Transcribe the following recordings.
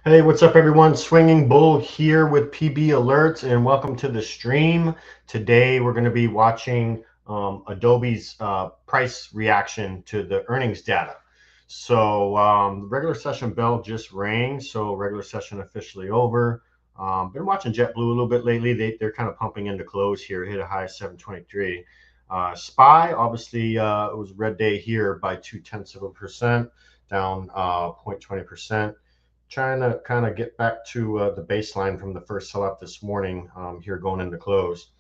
Hey, what's up, everyone? Swinging Bull here with PB Alerts, and welcome to the stream. Today, we're going to be watching Adobe's price reaction to the earnings data. So, the regular session bell just rang, so regular session officially over. Been watching JetBlue a little bit lately. They're kind of pumping into close here, hit a high of 723. SPY, obviously, it was red day here by 0.2%, down 0.20%. Trying to kind of get back to the baseline from the first sell-off this morning here going into close.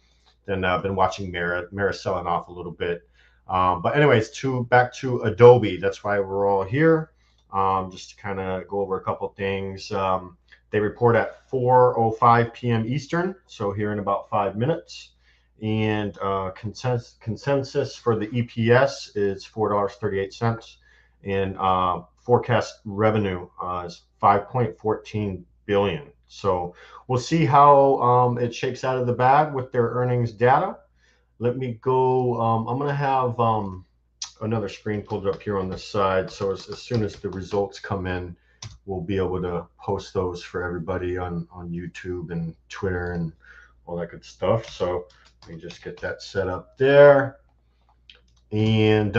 Then I've been watching Mara selling off a little bit. But anyways, back to Adobe. That's why we're all here, just to kind of go over a couple things. They report at 4:05 p.m. Eastern, so here in about 5 minutes. And consensus for the EPS is $4.38, and forecast revenue is 5.14 billion. So we'll see how it shakes out of the bag with their earnings data. Let me go. I'm going to have another screen pulled up here on this side. So as soon as the results come in, we'll be able to post those for everybody on YouTube and Twitter and all that good stuff. So let me just get that set up there. And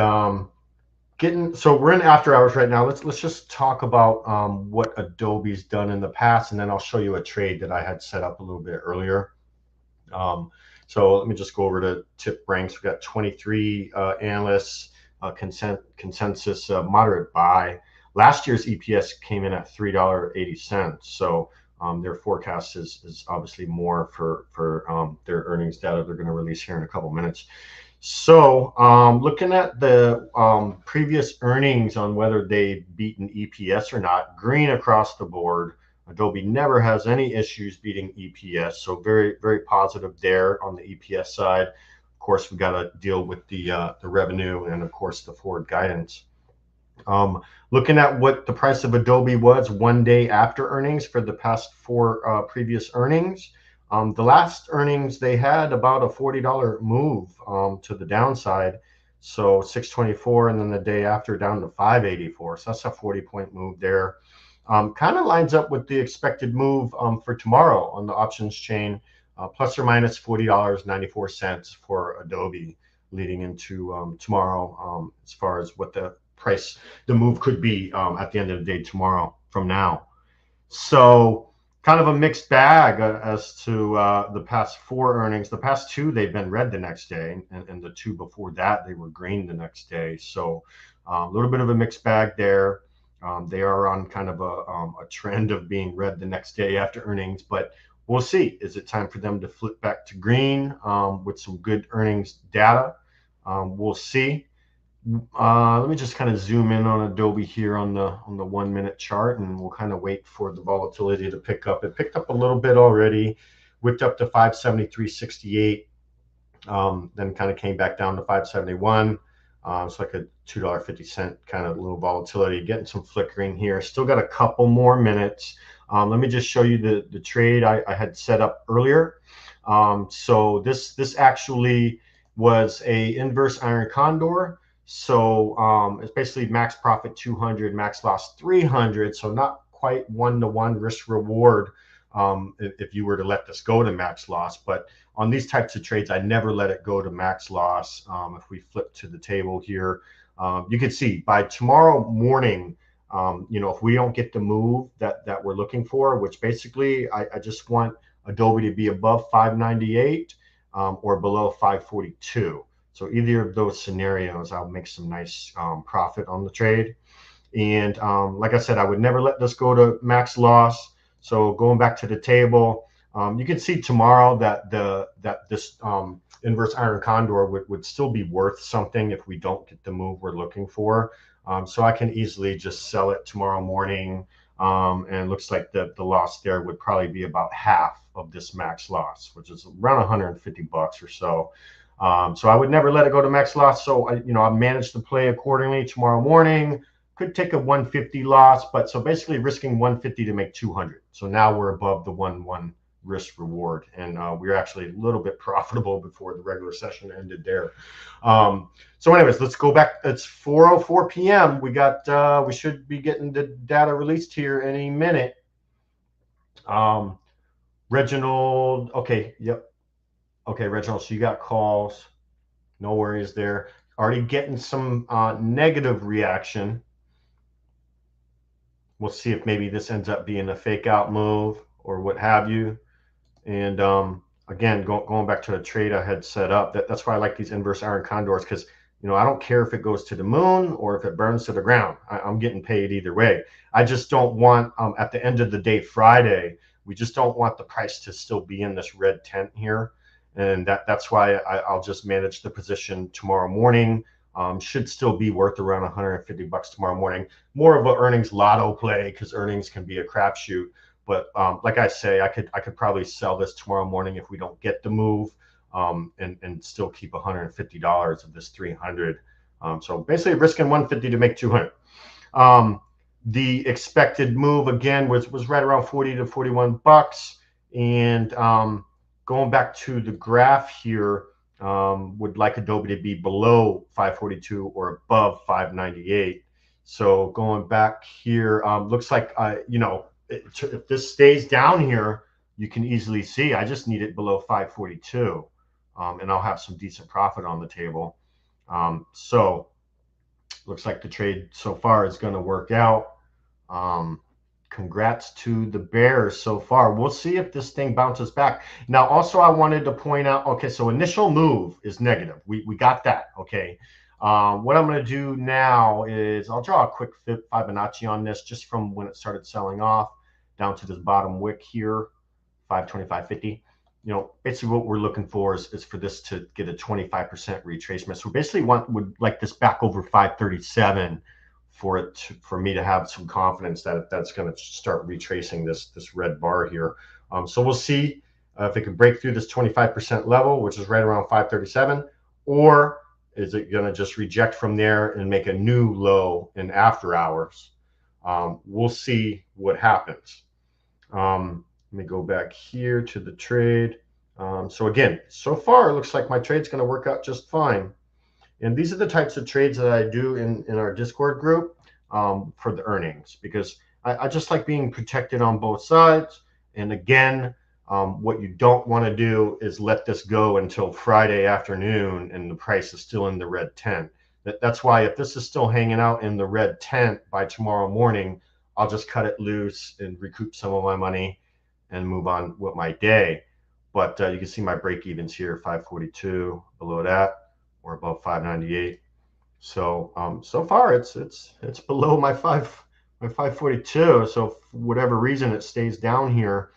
so we're in after hours right now. Let's just talk about what Adobe's done in the past, and then I'll show you a trade that I had set up a little bit earlier. So let me just go over to tip ranks. We've got 23 analysts, consensus moderate buy. Last year's EPS came in at $3.80. So their forecast is obviously more for their earnings data they're going to release here in a couple minutes. So looking at the previous earnings on whether they beaten EPS or not, green across the board. Adobe never has any issues beating EPS, so very, very positive there on the EPS side. Of course, we got to deal with the revenue and, of course, the forward guidance. Looking at what the price of Adobe was 1 day after earnings for the past four previous earnings. The last earnings, they had about a $40 move to the downside. So 624, and then the day after down to 584. So that's a 40-point move there. Kind of lines up with the expected move for tomorrow on the options chain, plus or minus $40.94 for Adobe leading into tomorrow as far as what the move could be at the end of the day tomorrow from now. So kind of a mixed bag as to the past four earnings. The past two, they've been red the next day, and the two before that, they were green the next day. So a little bit of a mixed bag there. They are on kind of a trend of being red the next day after earnings, but we'll see. Is it time for them to flip back to green with some good earnings data? We'll see. Let me just kind of zoom in on Adobe here on the 1 minute chart, and we'll kind of wait for the volatility to pick up. It picked up a little bit already, whipped up to 573.68, then kind of came back down to 571. It's like a $2.50 kind of little volatility, getting some flickering here. Still got a couple more minutes. Let me just show you the trade I had set up earlier. So this actually was a inverse iron condor. So it's basically max profit 200, max loss 300. So not quite one-to-one risk reward if you were to let this go to max loss. But on these types of trades, I never let it go to max loss. If we flip to the table here, you can see by tomorrow morning, if we don't get the move that we're looking for, which basically I just want Adobe to be above 598 or below 542. So either of those scenarios, I'll make some nice profit on the trade. And like I said, I would never let this go to max loss. So going back to the table, you can see tomorrow that this inverse iron condor would still be worth something if we don't get the move we're looking for. So I can easily just sell it tomorrow morning. And it looks like the loss there would probably be about half of this max loss, which is around 150 bucks or so. So I would never let it go to max loss. So I managed to play accordingly tomorrow morning. Could take a 150 loss, but so basically risking 150 to make 200. So now we're above the 1-1 risk reward, and we're actually a little bit profitable before the regular session ended there. So anyways, let's go back. It's 4:04 p.m. We should be getting the data released here any minute. Reginald, okay, yep. Okay, Reginald, so you got calls. No worries there. Already getting some negative reaction. We'll see if maybe this ends up being a fake out move or what have you. And again, going back to a trade I had set up, that's why I like these inverse iron condors, because I don't care if it goes to the moon or if it burns to the ground. I'm getting paid either way. I just don't want at the end of the day, Friday, we just don't want the price to still be in this red tent here. And that's why I'll just manage the position tomorrow morning. Should still be worth around 150 bucks tomorrow morning. More of an earnings lotto play, because earnings can be a crapshoot. But like I say, I could probably sell this tomorrow morning if we don't get the move, and still keep $150 of this 300. So basically risking 150 to make 200. The expected move again was right around 40 to 41 bucks. And going back to the graph here, would like Adobe to be below 542 or above 598. So going back here, looks like if this stays down here, you can easily see I just need it below 542, and I'll have some decent profit on the table. So looks like the trade so far is going to work out. Congrats to the bears so far. We'll see if this thing bounces back. Now, also, I wanted to point out, okay, so initial move is negative. We got that, okay. What I'm going to do now is I'll draw a quick Fibonacci on this just from when it started selling off down to this bottom wick here, 525.50. Basically what we're looking for is for this to get a 25% retracement. So we basically would like this back over 537 for me to have some confidence that that's going to start retracing this red bar here. So we'll see if it can break through this 25% level, which is right around 537, or is it going to just reject from there and make a new low in after hours? We'll see what happens. Let me go back here to the trade. So again, so far it looks like my trade's going to work out just fine. And these are the types of trades that I do in our Discord group for the earnings, because I just like being protected on both sides. And again, what you don't want to do is let this go until Friday afternoon and the price is still in the red tent. That's why if this is still hanging out in the red tent by tomorrow morning, I'll just cut it loose and recoup some of my money and move on with my day. But you can see my break evens here, 542 below that, or above 598. So so far it's below my 542. So for whatever reason it stays down here,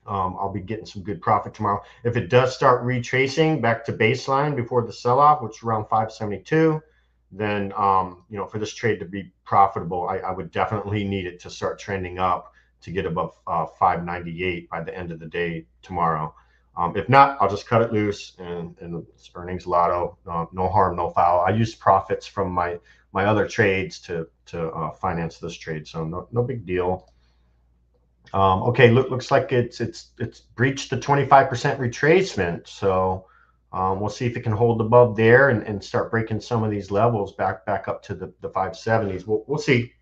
I'll be getting some good profit tomorrow. If it does start retracing back to baseline before the sell-off, which is around 572, then for this trade to be profitable, I would definitely need it to start trending up to get above 598 by the end of the day tomorrow. If not, I'll just cut it loose and it's earnings lotto. No harm, no foul. I use profits from my other trades to finance this trade, so no big deal. Okay, looks like it's breached the 25% retracement. So we'll see if it can hold above there and start breaking some of these levels back up to the 570s. We'll see.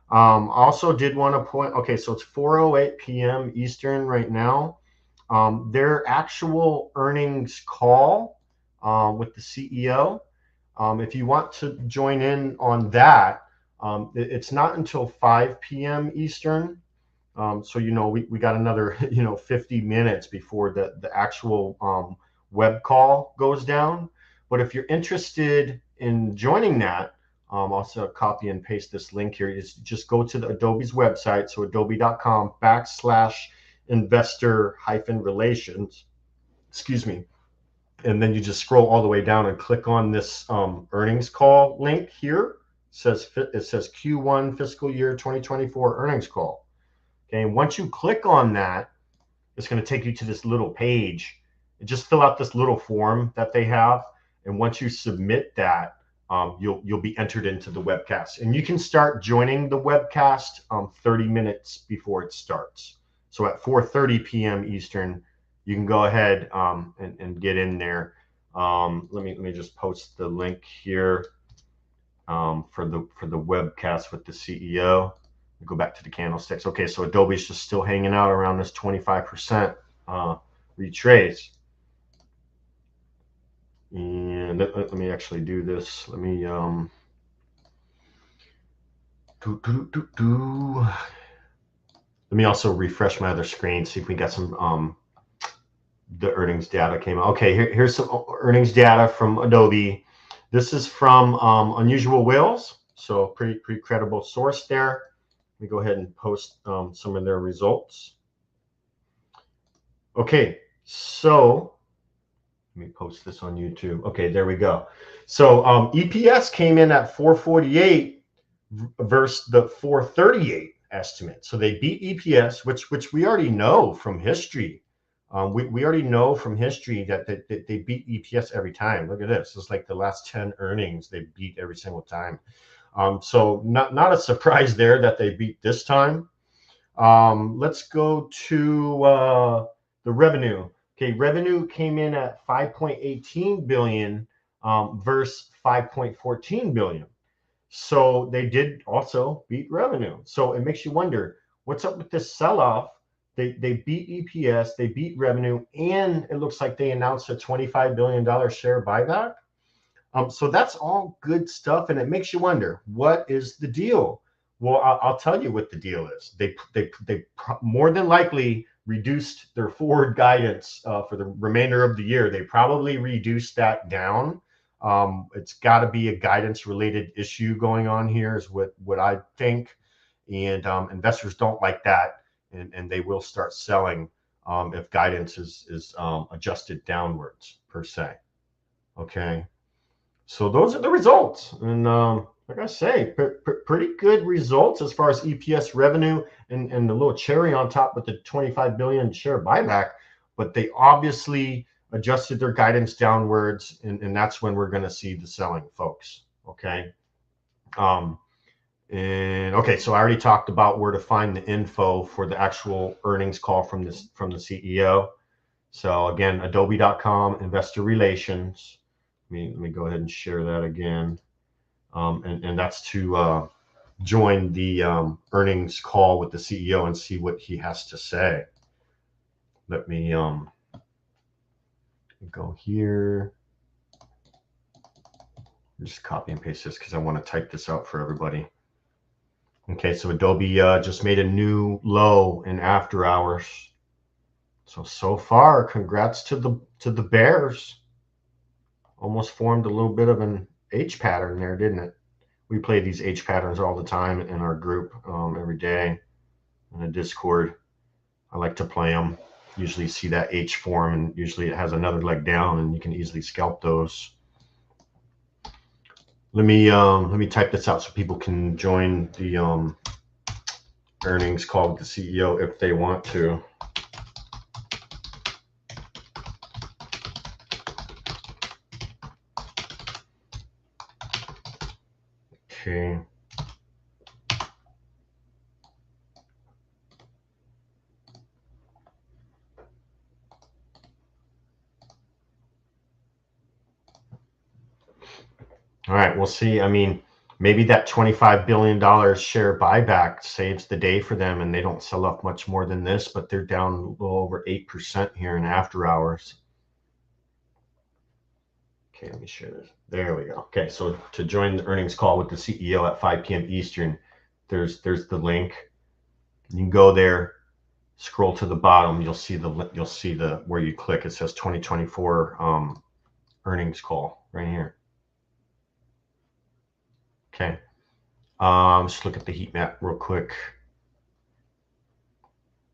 Also did want to point, okay, so it's 4:08 p.m. Eastern right now. Their actual earnings call with the CEO, if you want to join in on that, it's not until 5 p.m. Eastern. So we got another 50 minutes before the actual web call goes down. But if you're interested in joining that, also copy and paste this link here. Is just go to the Adobe's website, so adobe.com/investor-relations, excuse me, and then you just scroll all the way down and click on this earnings call link here. It says Q1 fiscal year 2024 earnings call. Okay, and once you click on that, it's going to take you to this little page. And just fill out this little form that they have, and once you submit that, you'll be entered into the webcast, and you can start joining the webcast 30 minutes before it starts. So at 4:30 p.m. Eastern, you can go ahead and get in there. Let me just post the link here for the webcast with the CEO. Go back to the candlesticks. Okay, so Adobe's just still hanging out around this 25% retrace. And let me actually do this. Let me let me also refresh my other screen, see if we got some the earnings data came out. Okay, here's some earnings data from Adobe. This is from Unusual Whales, so pretty credible source there. Let me go ahead and post some of their results. Okay, so let me post this on YouTube. Okay, there we go. So EPS came in at 448 versus the 438 estimate. So they beat EPS, which we already know from history. We already know from history that they beat EPS every time. Look at this. It's like the last 10 earnings they beat every single time. So not a surprise there that they beat this time. Let's go to the revenue. Okay, revenue came in at 5.18 billion versus 5.14 billion. So they did also beat revenue. So it makes you wonder, what's up with this sell-off? They beat EPS, they beat revenue, and it looks like they announced a $25 billion share buyback. So that's all good stuff, and it makes you wonder, what is the deal? Well, I'll tell you what the deal is. They more than likely reduced their forward guidance for the remainder of the year. They probably reduced that down. It's got to be a guidance related issue going on here, is what I think. And investors don't like that, and they will start selling if guidance is adjusted downwards per se. Okay. So those are the results, and like I say, pretty good results as far as EPS, revenue, and the little cherry on top with the 25 billion share buyback. But they obviously adjusted their guidance downwards, and that's when we're going to see the selling, folks. Okay. And okay, so I already talked about where to find the info for the actual earnings call from the CEO. So again, adobe.com, investor relations. Let me go ahead and share that again. And that's to join the earnings call with the CEO and see what he has to say. Let me go here. Just copy and paste this because I want to type this out for everybody. Okay, so Adobe just made a new low in after hours. So far, congrats to the bears. Almost formed a little bit of an H pattern there, didn't it? We play these H patterns all the time in our group every day in the Discord. I like to play them. Usually see that H form, and usually it has another leg down, and you can easily scalp those. Let me type this out so people can join the earnings call with the CEO if they want to. Okay. All right, we'll see. I mean, maybe that $25 billion share buyback saves the day for them, and they don't sell off much more than this, but they're down a little over 8% here in after hours. Okay, let me share this. There we go. Okay, so to join the earnings call with the CEO at 5 p.m. Eastern, there's the link. You can go there, scroll to the bottom. You'll see the where you click. It says 2024 earnings call right here. Okay. Just look at the heat map real quick.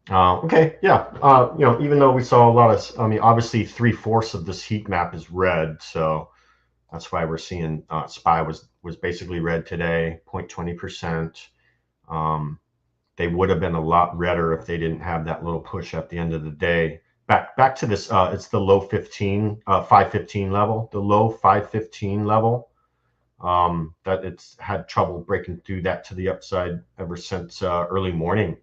Okay, yeah. Even though we saw a lot of, I mean, obviously 3/4 of this heat map is red, so that's why we're seeing SPY was basically red today, 0.20%. They would have been a lot redder if they didn't have that little push at the end of the day. Back to this, it's the low 515 level, the low 515 level. That it's had trouble breaking through that to the upside ever since early morning.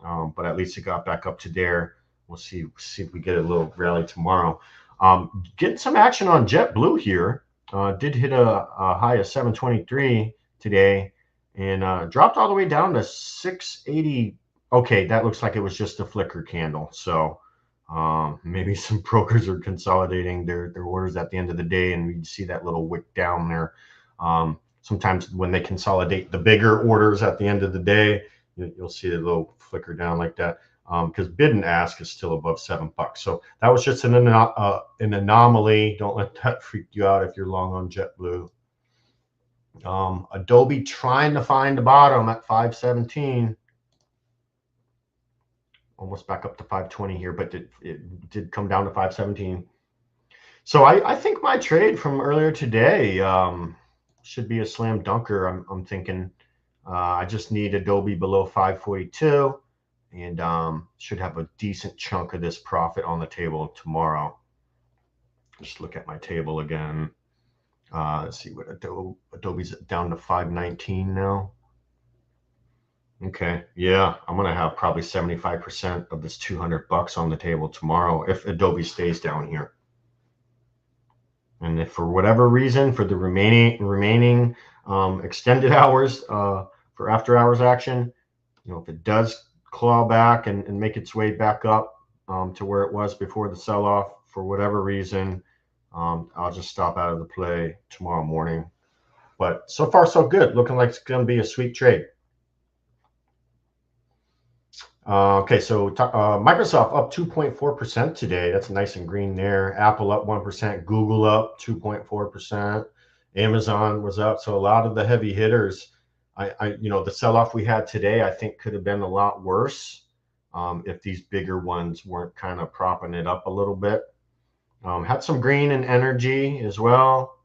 But at least it got back up to there. We'll see if we get a little rally tomorrow. Getting some action on JetBlue here. Did hit a high of 723 today. and dropped all the way down to 680. Okay, that looks like it was just a flicker candle. So maybe some brokers are consolidating their orders at the end of the day, and we see that little wick down there. Sometimes when they consolidate the bigger orders at the end of the day, you'll see a little flicker down like that, because bid and ask is still above $7. So that was just an anomaly. Don't let that freak you out if you're long on JetBlue. Adobe trying to find the bottom at 517, almost back up to 520 here, but it did come down to 517. So I think my trade from earlier today should be a slam dunker. I'm thinking I just need Adobe below 542, and should have a decent chunk of this profit on the table tomorrow. Just look at my table again. Let's see what Adobe's down to 519 now. Okay, yeah, I'm gonna have probably 75% of this $200 on the table tomorrow if Adobe stays down here. And if for whatever reason, for the remaining extended hours for after hours action, if it does claw back and make its way back up to where it was before the sell-off, for whatever reason, I'll just stop out of the play tomorrow morning. But so far, so good. Looking like it's going to be a sweet trade. Okay, so Microsoft up 2.4% today. That's nice and green there. Apple up 1%. Google up 2.4%. Amazon was up. So a lot of the heavy hitters, the sell-off we had today, I think could have been a lot worse if these bigger ones weren't kind of propping it up a little bit. Had some green and energy as well.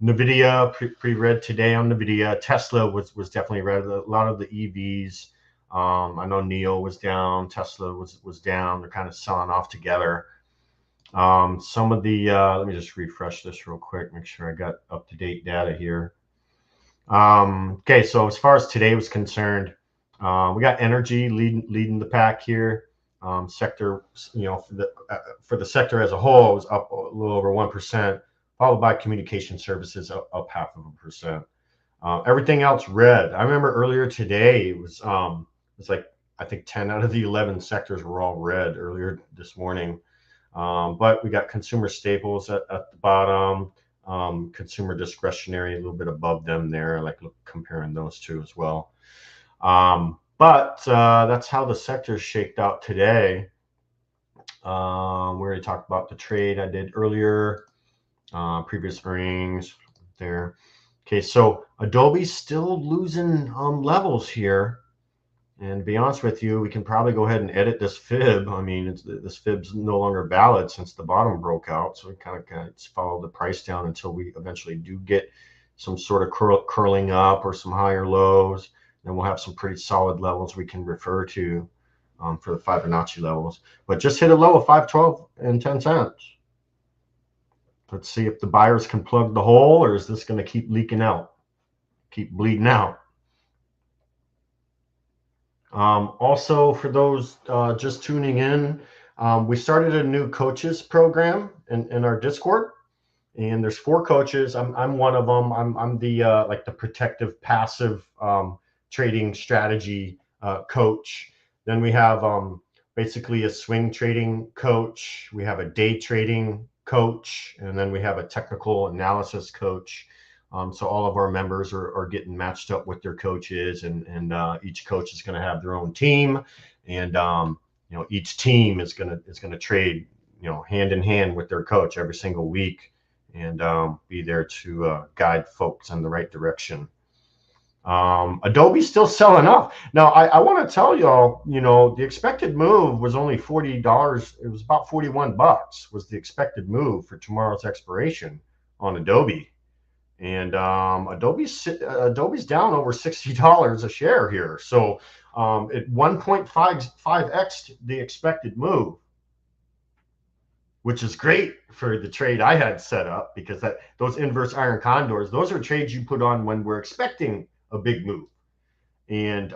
NVIDIA, pretty red today on NVIDIA. Tesla was definitely red. A lot of the EVs. I know NIO was down. Tesla was down. They're kind of selling off together. Some of the, let me just refresh this real quick, make sure I got up-to-date data here. Okay, so as far as today was concerned, we got energy leading the pack here. Sector, for the sector as a whole, it was up a little over 1%, followed by communication services up 0.5%. Everything else red. I remember earlier today it was like I think 10 out of the 11 sectors were all red earlier this morning. But we got consumer staples at the bottom, consumer discretionary a little bit above them there, like comparing those two as well. But that's how the sectors shaked out today. We already talked about the trade I did earlier, previous earnings there. Okay, so Adobe's still losing levels here. And to be honest with you, we can probably go ahead and edit this fib. I mean, this fib's no longer valid since the bottom broke out. So we kind of follow the price down until we eventually do get some sort of curling up or some higher lows. Then we'll have some pretty solid levels we can refer to for the Fibonacci levels. But just hit a low of 512 and 10 cents. Let's see if the buyers can plug the hole, or is this going to keep leaking out, keep bleeding out. Also, for those just tuning in, we started a new coaches program in our Discord, and there's 4 coaches. I'm one of them. I'm the like the protective passive trading strategy coach. Then we have basically a swing trading coach. We have a day trading coach, and then we have a technical analysis coach. So all of our members are getting matched up with their coaches, and each coach is going to have their own team, and each team is going to trade hand in hand with their coach every single week, and be there to guide folks in the right direction. Adobe's still selling off. Now, I want to tell y'all, the expected move was only $40. It was about $41 was the expected move for tomorrow's expiration on Adobe. And Adobe's down over $60 a share here. So at 1.55x the expected move, which is great for the trade I had set up, because those inverse iron condors, those are trades you put on when we're expecting a big move. And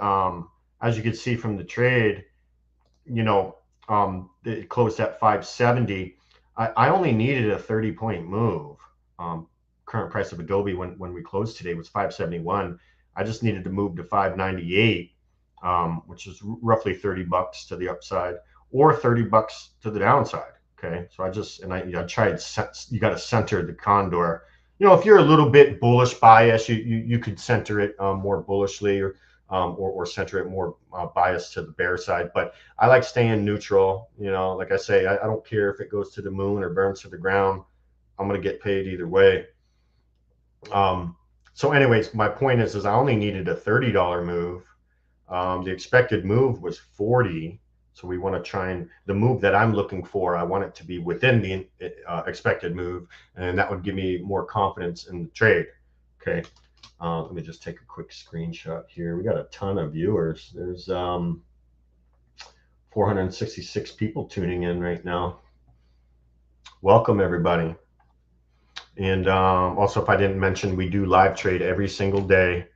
as you can see from the trade, it closed at 570. I only needed a 30-point move. Current price of Adobe when we closed today was 571. I just needed to move to 598, which is roughly 30 bucks to the upside or 30 bucks to the downside. Okay, so I tried. You got to center the condor. If you're a little bit bullish bias, you could center it more bullishly, or center it more biased to the bear side. But I like staying neutral. Like I say, I don't care if it goes to the moon or burns to the ground. I'm gonna get paid either way. So anyways, my point is I only needed a $30 move. The expected move was 40. So we want to try and the move that I'm looking for, I want it to be within the expected move, and that would give me more confidence in the trade. Okay. Let me just take a quick screenshot here. We got a ton of viewers. There's 466 people tuning in right now. Welcome, everybody. And also, if I didn't mention, we do live trade every single day.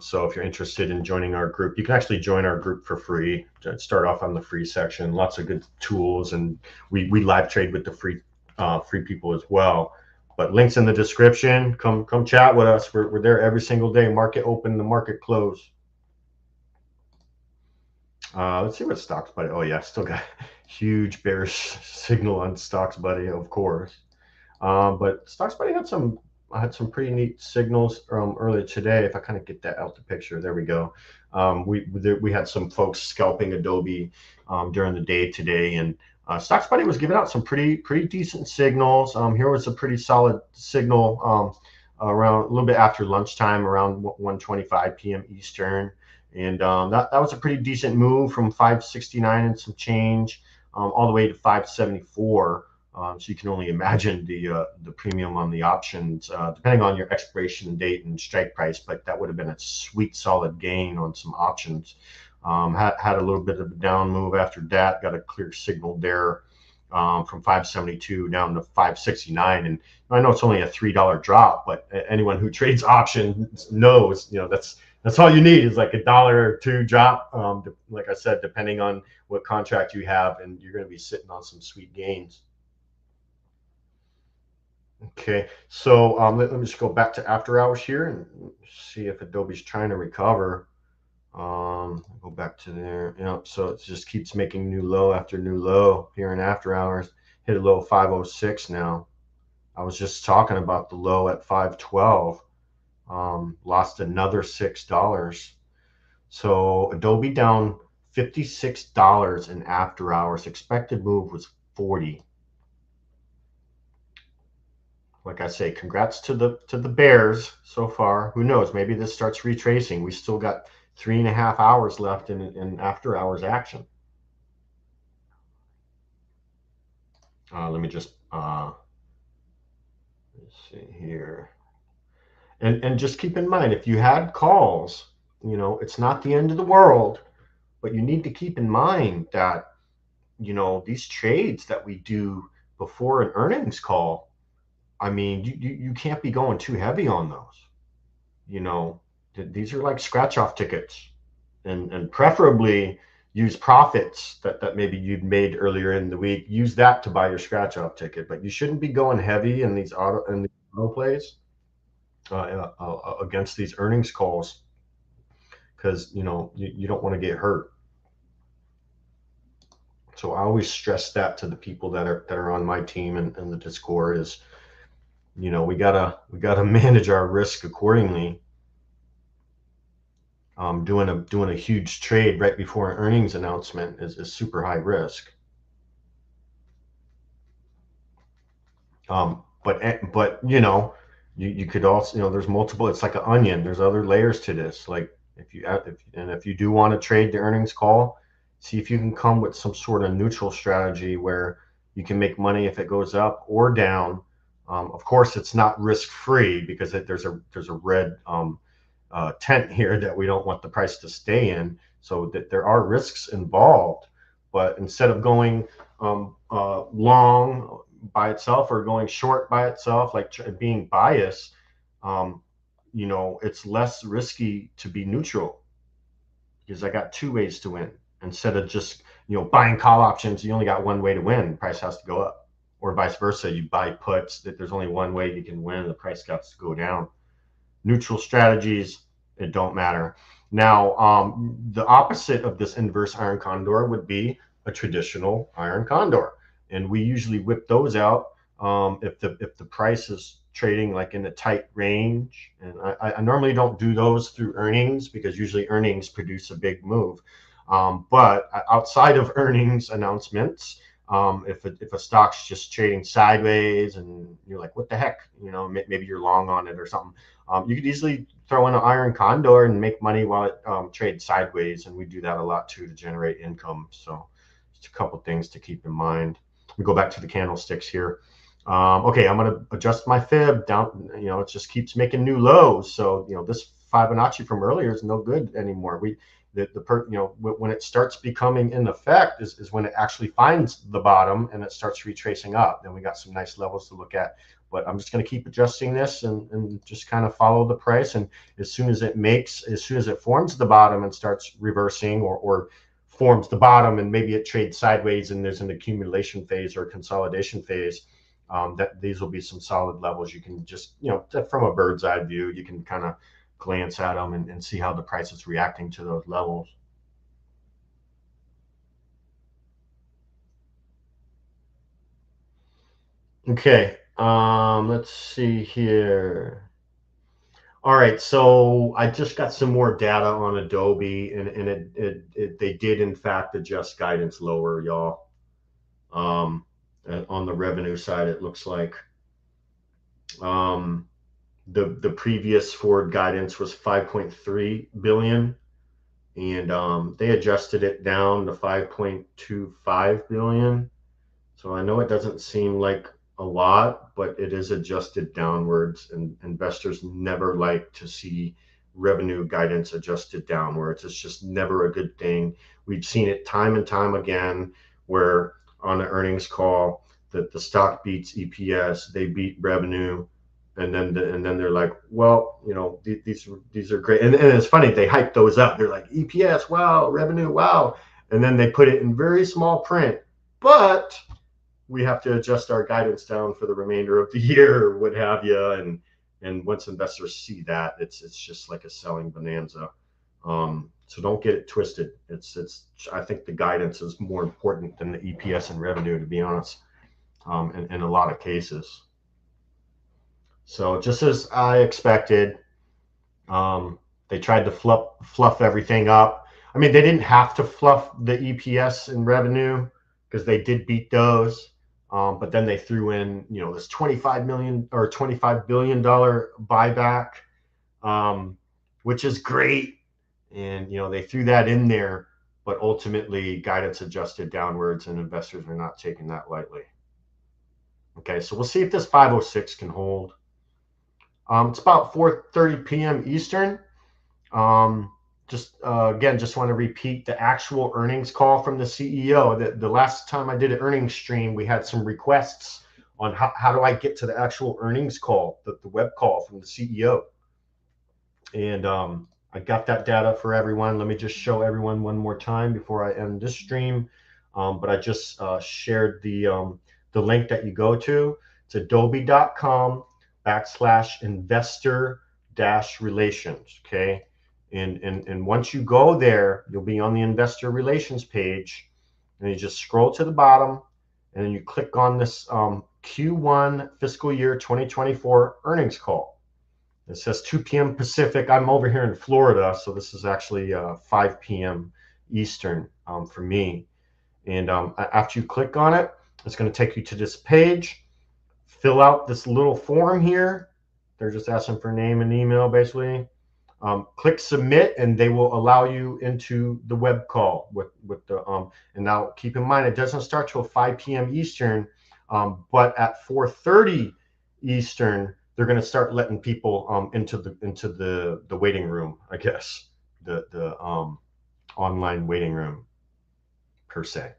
So if you're interested in joining our group, you can actually join our group for free. Start off on the free section. Lots of good tools, and we live trade with the free people as well. But links in the description. Come chat with us. We're there every single day. Market open, the market close. Let's see what Stocks Buddy. Oh yeah, still got huge bearish signal on Stocks Buddy, of course. But Stocks Buddy had some pretty neat signals earlier today. If I kind of get that out the picture, there we go. We had some folks scalping Adobe during the day today, and Stocks Buddy was giving out some pretty decent signals. Here was a pretty solid signal around a little bit after lunchtime, around 1:25 p.m. Eastern, and that was a pretty decent move from 569 and some change all the way to 574. So you can only imagine the premium on the options, depending on your expiration date and strike price. But that would have been a sweet, solid gain on some options. Had a little bit of a down move after that. Got a clear signal there from 572 down to 569. And I know it's only a $3 drop, but anyone who trades options knows, that's all you need is like $1 or $2 drop. Like I said, depending on what contract you have, and you're going to be sitting on some sweet gains. Okay, so let me just go back to after hours here and see if Adobe's trying to recover. Go back to there. So it just keeps making new low after new low here in after hours. Hit a low 506 now. I was just talking about the low at 512. Lost another $6. So Adobe down $56 in after hours. Expected move was 40. Like I say, congrats to the bears so far. Who knows? Maybe this starts retracing. We still got 3.5 hours left in after hours action. Let me just let's see here, and just keep in mind, if you had calls, it's not the end of the world, but you need to keep in mind that these trades that we do before an earnings call. I mean, you can't be going too heavy on those. These are like scratch off tickets, and preferably use profits that maybe you'd made earlier in the week. Use that to buy your scratch off ticket, but you shouldn't be going heavy in these auto plays against these earnings calls, because you don't want to get hurt. So I always stress that to the people that are on my team and the Discord is, we gotta manage our risk accordingly. Doing a huge trade right before an earnings announcement is super high risk. But you could also, there's multiple. It's like an onion. There's other layers to this. Like if you do want to trade the earnings call, see if you can come with some sort of neutral strategy where you can make money if it goes up or down. Of course, it's not risk free because there's a red tent here that we don't want the price to stay in. So that there are risks involved. But instead of going long by itself or going short by itself, like being biased, it's less risky to be neutral because I got two ways to win instead of just buying call options. You only got one way to win. The price has to go up. Or vice versa, you buy puts that there's only one way you can win, the price has to go down. Neutral strategies It don't matter. Now, the opposite of this inverse iron condor would be a traditional iron condor, and we usually whip those out if the price is trading like in a tight range. And I normally don't do those through earnings because usually earnings produce a big move. But outside of earnings announcements, if a stock's just trading sideways and you're like, what the heck, maybe you're long on it or something, you could easily throw in an iron condor and make money while it trades sideways. And we do that a lot too to generate income. So just a couple things to keep in mind. We go back to the candlesticks here. Okay, I'm going to adjust my fib down. It just keeps making new lows. So, this Fibonacci from earlier is no good anymore. When it starts becoming in effect is when it actually finds the bottom and it starts retracing up. Then we got some nice levels to look at. But I'm just going to keep adjusting this and just kind of follow the price. And as soon as it forms the bottom and starts reversing or forms the bottom and maybe it trades sideways and there's an accumulation phase or consolidation phase, that these will be some solid levels. You can just, from a bird's eye view, you can kind of glance at them and see how the price is reacting to those levels. Okay, let's see here. All right, so I just got some more data on Adobe, and they did in fact adjust guidance lower, y'all. On the revenue side, it looks like the previous forward guidance was 5.3 billion, and they adjusted it down to 5.25 billion. So I know it doesn't seem like a lot, but it is adjusted downwards, and investors never like to see revenue guidance adjusted downwards. It's just never a good thing. We've seen it time and time again where on the earnings call that the stock beats EPS, they beat revenue, and then they're like, well, these are great, and it's funny, they hype those up. They're like EPS, wow, revenue, wow, and then they put it in very small print, but we have to adjust our guidance down for the remainder of the year or what have you. And once investors see that, it's just like a selling bonanza. So don't get it twisted. I think the guidance is more important than the EPS and revenue, to be honest, in a lot of cases. So just as I expected, they tried to fluff everything up. I mean, they didn't have to fluff the EPS and revenue because they did beat those. But then they threw in, this $25 million or $25 billion buyback, which is great. And, they threw that in there, but ultimately guidance adjusted downwards and investors are not taking that lightly. Okay, so we'll see if this 506 can hold. It's about 4:30 p.m. Eastern. Just want to repeat the actual earnings call from the CEO. The last time I did an earnings stream, we had some requests on how do I get to the actual earnings call, the web call from the CEO. And I got that data for everyone. Let me just show everyone one more time before I end this stream. But I just shared the link that you go to. It's adobe.com/investor-relations. Okay. And once you go there, you'll be on the investor relations page, and you just scroll to the bottom, and then you click on this Q1 fiscal year 2024 earnings call. It says 2 p.m. Pacific. I'm over here in Florida, so this is actually 5 p.m. Eastern for me. And after you click on it, it's going to take you to this page. Fill out this little form here. They're just asking for name and email, basically. Click submit, and they will allow you into the web call with the and now keep in mind it doesn't start till 5 p.m. Eastern, but at 4:30 Eastern they're going to start letting people into the waiting room, I guess, the online waiting room per se.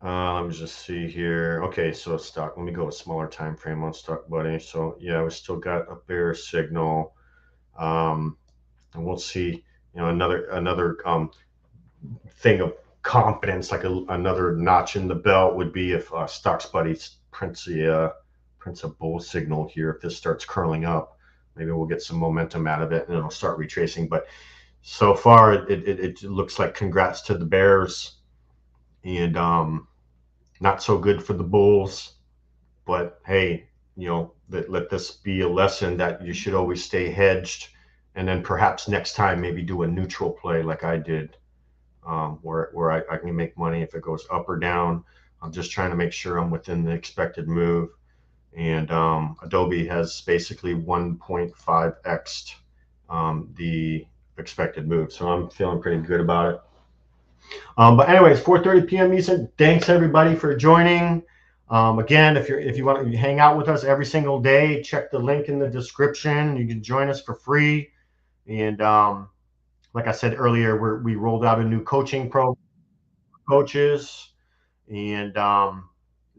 Let me just see here. Okay, so stock. Let me go a smaller time frame on Stock Buddy. So yeah, we still got a bear signal. And we'll see, another thing of confidence, like another notch in the belt would be if Stocks Buddy prints a bull signal here. If this starts curling up, maybe we'll get some momentum out of it and it'll start retracing. But so far, it looks like congrats to the Bears, and not so good for the Bulls. But hey, let this be a lesson that you should always stay hedged, and then perhaps next time maybe do a neutral play like I did, where I can make money if it goes up or down. I'm just trying to make sure I'm within the expected move. And Adobe has basically 1.5x the expected move. So I'm feeling pretty good about it. But anyways, 4:30 p.m. Eastern. Thanks everybody for joining. Again, if you want to hang out with us every single day, check the link in the description. You can join us for free. And like I said earlier, we rolled out a new coaching program for coaches, and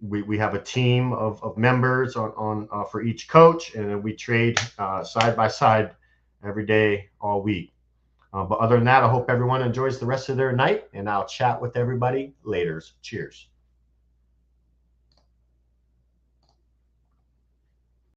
we have a team of members on for each coach, and then we trade side by side every day all week. But other than that, I hope everyone enjoys the rest of their night, and I'll chat with everybody later. Cheers.